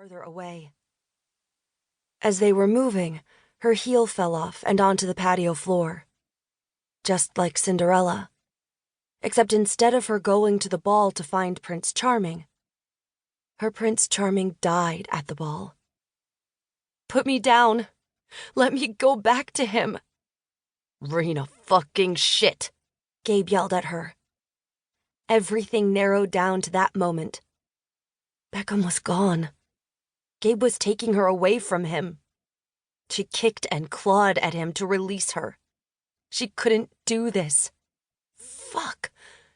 farther away. As they were moving, her heel fell off and onto the patio floor. Just like Cinderella. Except instead of her going to the ball to find Prince Charming, her Prince Charming died at the ball. "Put me down. Let me go back to him." "Reyna fucking shit," Gabe yelled at her. Everything narrowed down to that moment. Beckham was gone. Gabe was taking her away from him. She kicked and clawed at him to release her. She couldn't do this. Fuck.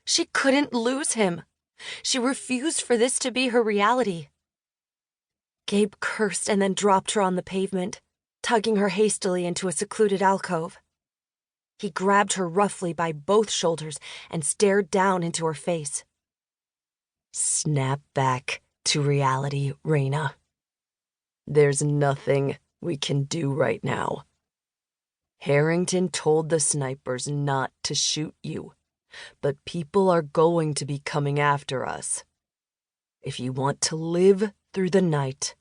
She couldn't lose him. She refused for this to be her reality. Gabe cursed and then dropped her on the pavement, tugging her hastily into a secluded alcove. He grabbed her roughly by both shoulders and stared down into her face. "Snap back to reality, Reyna. There's nothing we can do right now. Harrington told the snipers not to shoot you, but people are going to be coming after us. If you want to live through the night,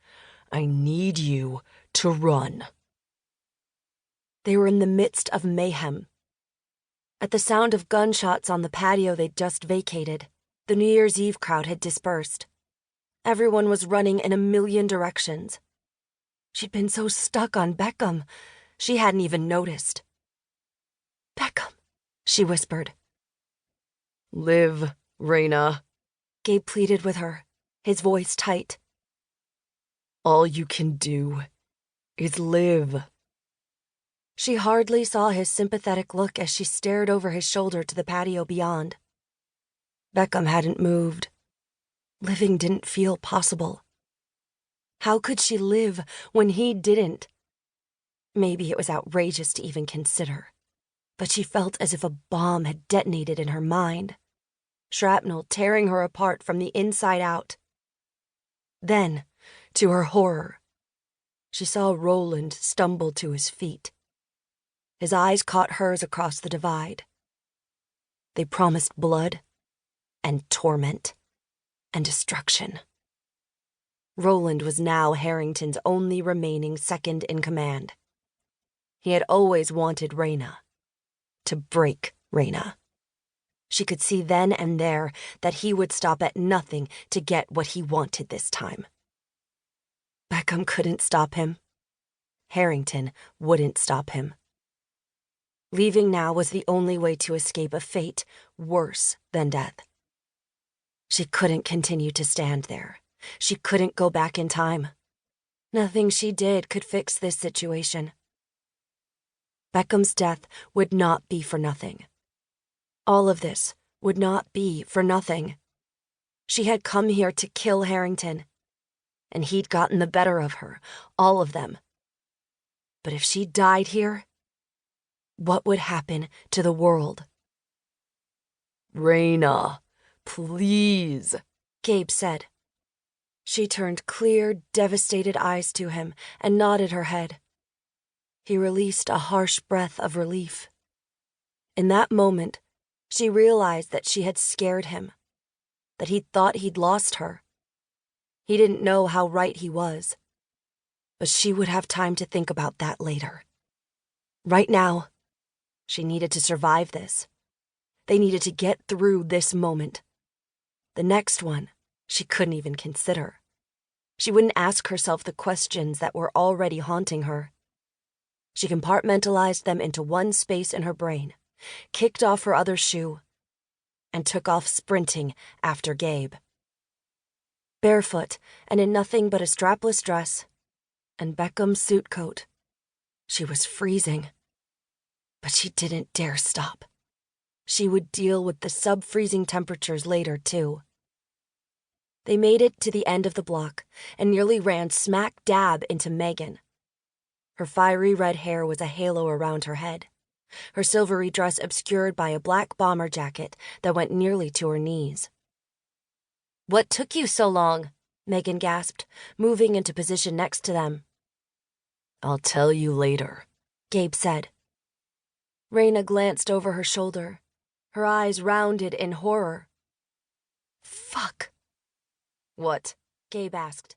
I need you to run." They were in the midst of mayhem. At the sound of gunshots on the patio they'd just vacated, the New Year's Eve crowd had dispersed. Everyone was running in a million directions. She'd been so stuck on Beckham, she hadn't even noticed. "Beckham," she whispered. "Live, Reyna," Gabe pleaded with her, his voice tight. "All you can do is live." She hardly saw his sympathetic look as she stared over his shoulder to the patio beyond. Beckham hadn't moved. Living didn't feel possible. How could she live when he didn't? Maybe it was outrageous to even consider, but she felt as if a bomb had detonated in her mind, shrapnel tearing her apart from the inside out. Then, to her horror, she saw Roland stumble to his feet. His eyes caught hers across the divide. They promised blood and torment and destruction. Roland was now Harrington's only remaining second in command. He had always wanted Reyna, to break Reyna. She could see then and there that he would stop at nothing to get what he wanted this time. Beckham couldn't stop him. Harrington wouldn't stop him. Leaving now was the only way to escape a fate worse than death. She couldn't continue to stand there. She couldn't go back in time. Nothing she did could fix this situation. Beckham's death would not be for nothing. All of this would not be for nothing. She had come here to kill Harrington, and he'd gotten the better of her, all of them. But if she died here, what would happen to the world? "Reyna, please," Gabe said. She turned clear, devastated eyes to him and nodded her head. He released a harsh breath of relief. In that moment, she realized that she had scared him, that he'd thought he'd lost her. He didn't know how right he was, but she would have time to think about that later. Right now, she needed to survive this. They needed to get through this moment. The next one, she couldn't even consider. She wouldn't ask herself the questions that were already haunting her. She compartmentalized them into one space in her brain, kicked off her other shoe, and took off sprinting after Gabe. Barefoot and in nothing but a strapless dress and Beckham's suit coat, she was freezing. But she didn't dare stop. She would deal with the sub-freezing temperatures later, too. They made it to the end of the block and nearly ran smack dab into Megan. Her fiery red hair was a halo around her head, her silvery dress obscured by a black bomber jacket that went nearly to her knees. "What took you so long?" Megan gasped, moving into position next to them. "I'll tell you later," Gabe said. Reyna glanced over her shoulder, her eyes rounded in horror. "Fuck." "What?" Gabe asked.